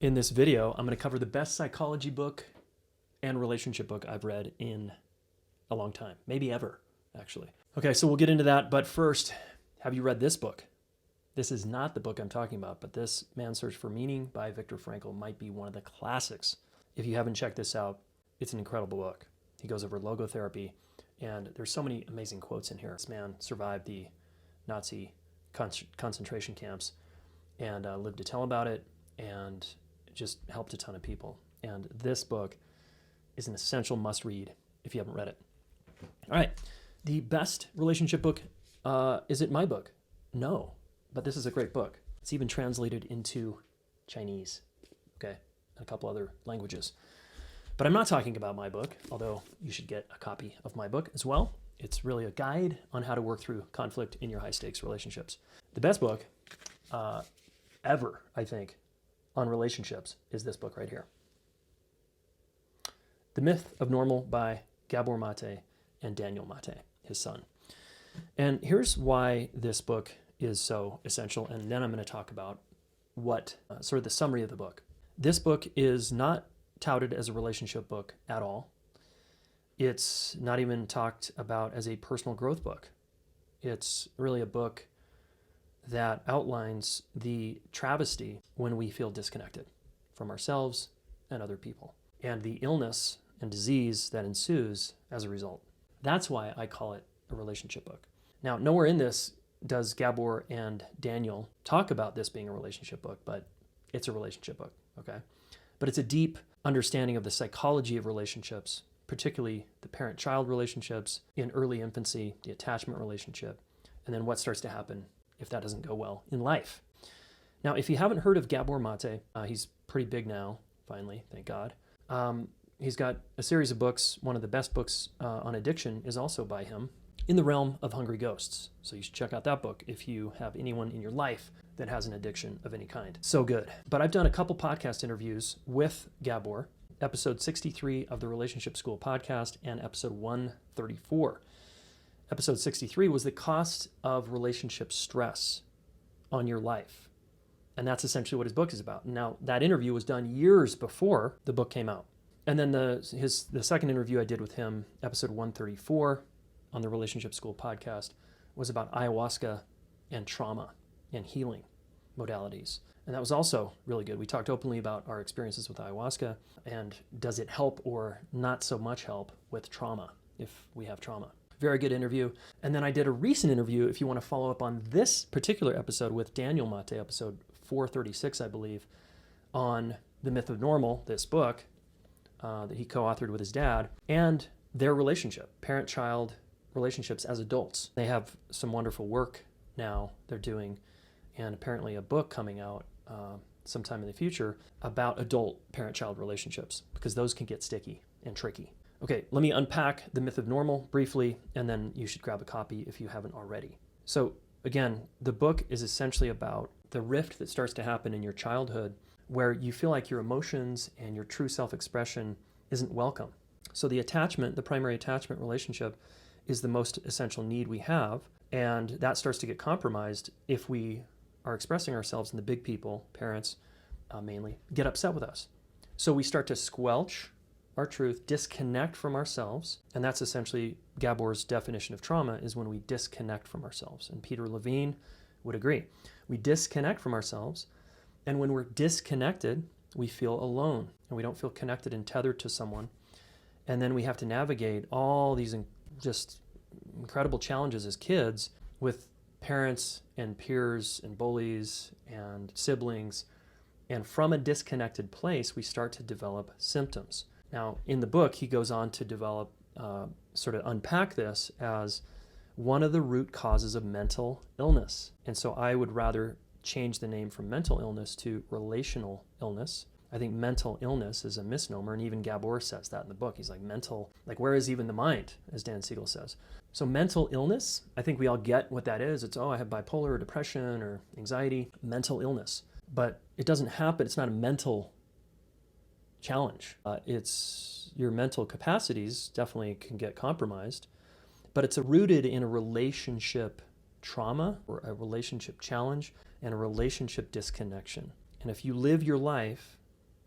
In this video, I'm going to cover the best psychology book and relationship book I've read in a long time, maybe ever, actually. Okay, so we'll get into that, but first, have you read this book? This is not the book I'm talking about, but this Man's Search for Meaning by Viktor Frankl might be one of the classics. If you haven't checked this out, it's an incredible book. He goes over logotherapy, and there's so many amazing quotes in here. This man survived the Nazi concentration camps and lived to tell about it, and just helped a ton of people. And this book is an essential must-read if you haven't read it. All right, the best relationship book, is it my book? No, but this is a great book. It's even translated into Chinese, okay, and a couple other languages. But I'm not talking about my book, although you should get a copy of my book as well. It's really a guide on how to work through conflict in your high-stakes relationships. The best book ever, I think, on relationships is this book right here. The Myth of Normal by Gabor Mate and Daniel Mate, his son. And here's why this book is so essential, and then I'm going to talk about what sort of the summary of the book. This book is not touted as a relationship book at all. It's not even talked about as a personal growth book. It's really a book that outlines the travesty when we feel disconnected from ourselves and other people, and the illness and disease that ensues as a result. That's why I call it a relationship book. Now, nowhere in this does Gabor and Daniel talk about this being a relationship book, but it's a relationship book, okay? But it's a deep understanding of the psychology of relationships, particularly the parent-child relationships in early infancy, the attachment relationship, and then what starts to happen if that doesn't go well in life. Now, if you haven't heard of Gabor Mate, he's pretty big now, finally, thank God. He's got a series of books. One of the best books on addiction is also by him, In the Realm of Hungry Ghosts. So you should check out that book if you have anyone in your life that has an addiction of any kind. So good. But I've done a couple podcast interviews with Gabor, episode 63 of the Relationship School podcast and episode 134. Episode 63 was the cost of relationship stress on your life. And that's essentially what his book is about. Now, that interview was done years before the book came out. And then the second interview I did with him, episode 134 on the Relationship School podcast, was about ayahuasca and trauma and healing modalities. And that was also really good. We talked openly about our experiences with ayahuasca and does it help or not so much help with trauma if we have trauma. Very good interview. And then I did a recent interview, if you want to follow up on this particular episode with Daniel Mate, episode 436, I believe, on The Myth of Normal, this book that he co-authored with his dad, and their relationship, parent-child relationships as adults. They have some wonderful work now they're doing, and apparently a book coming out sometime in the future about adult parent-child relationships, because those can get sticky and tricky. Okay, let me unpack The Myth of Normal briefly, and then you should grab a copy if you haven't already. So again, the book is essentially about the rift that starts to happen in your childhood where you feel like your emotions and your true self-expression isn't welcome. So the attachment, the primary attachment relationship, is the most essential need we have, and that starts to get compromised if we are expressing ourselves and the big people, parents mainly, get upset with us. So we start to squelch our truth, disconnect from ourselves, and that's essentially Gabor's definition of trauma, is when we disconnect from ourselves. And Peter Levine would agree. We disconnect from ourselves, and when we're disconnected, we feel alone, and we don't feel connected and tethered to someone. And then we have to navigate all these just incredible challenges as kids with parents and peers and bullies and siblings. And from a disconnected place, we start to develop symptoms. Now, in the book, he goes on to develop, sort of unpack this as one of the root causes of mental illness. And so I would rather change the name from mental illness to relational illness. I think mental illness is a misnomer, and even Gabor says that in the book. He's like, mental, like, where is even the mind, as Dan Siegel says. So mental illness, I think we all get what that is. It's, I have bipolar or depression or anxiety, mental illness. But it doesn't happen, it's not a mental challenge. It's your mental capacities definitely can get compromised, but it's rooted in a relationship trauma or a relationship challenge and a relationship disconnection. And if you live your life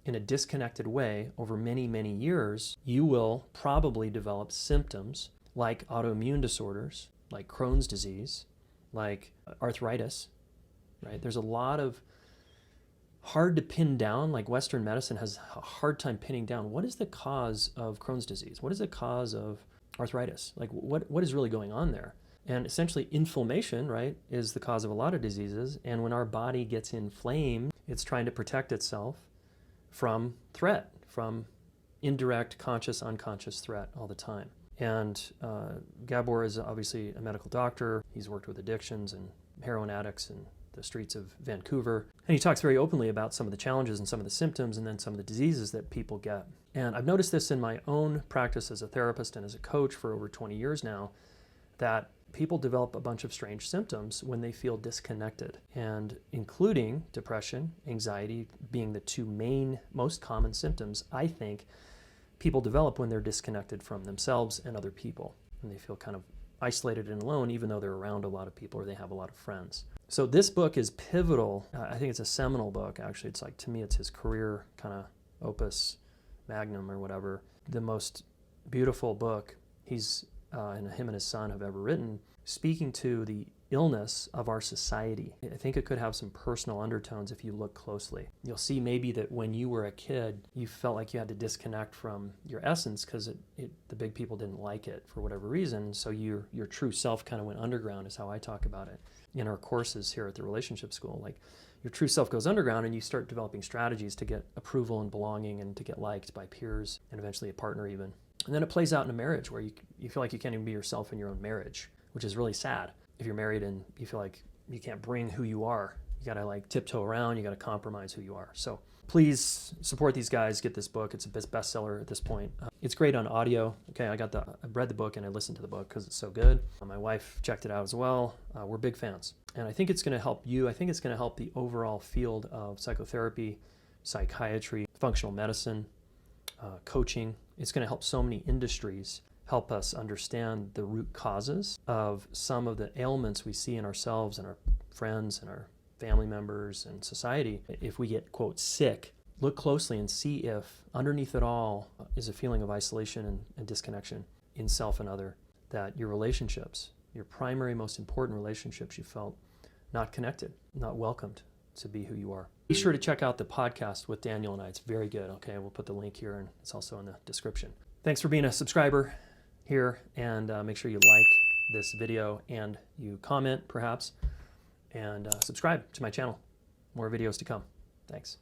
in a disconnected way over many, many years, you will probably develop symptoms like autoimmune disorders, like Crohn's disease, like arthritis, right? There's a lot of hard to pin down, like Western medicine has a hard time pinning down what is the cause of Crohn's disease? What is the cause of arthritis? Like what is really going on there? And essentially inflammation, right, is the cause of a lot of diseases. And when our body gets inflamed, it's trying to protect itself from threat, from indirect, conscious, unconscious threat all the time. And Gabor is obviously a medical doctor. He's worked with addictions and heroin addicts in the streets of Vancouver. And he talks very openly about some of the challenges and some of the symptoms and then some of the diseases that people get. And I've noticed this in my own practice as a therapist and as a coach for over 20 years now, that people develop a bunch of strange symptoms when they feel disconnected, and including depression, anxiety being the two main, most common symptoms I think people develop when they're disconnected from themselves and other people. And they feel kind of isolated and alone even though they're around a lot of people or they have a lot of friends. So this book is pivotal. I think it's a seminal book, actually. It's like, to me, it's his career kind of opus magnum or whatever. The most beautiful book and him and his son have ever written, speaking to the illness of our society. I think it could have some personal undertones if you look closely. You'll see maybe that when you were a kid, you felt like you had to disconnect from your essence because the big people didn't like it for whatever reason. So your true self kind of went underground, is how I talk about it in our courses here at the Relationship School. Like, your true self goes underground and you start developing strategies to get approval and belonging and to get liked by peers and eventually a partner even. And then it plays out in a marriage where you feel like you can't even be yourself in your own marriage, which is really sad. If you're married and you feel like you can't bring who you are, you gotta like tiptoe around, you gotta compromise who you are. So please support these guys, get this book. It's a bestseller at this point. It's great on audio. Okay, I read the book and I listened to the book because it's so good. My wife checked it out as well. We're big fans. And I think it's gonna help you. I think it's gonna help the overall field of psychotherapy, psychiatry, functional medicine, coaching. It's gonna help so many industries help us understand the root causes of some of the ailments we see in ourselves and our friends and our family members and society. If we get, quote, sick, look closely and see if underneath it all is a feeling of isolation and disconnection in self and other, that your relationships, your primary, most important relationships, you felt not connected, not welcomed to be who you are. Be sure to check out the podcast with Daniel and I. It's very good. Okay, we'll put the link here and it's also in the description. Thanks for being a subscriber here, and make sure you like this video and you comment perhaps, and subscribe to my channel. More videos to come. Thanks.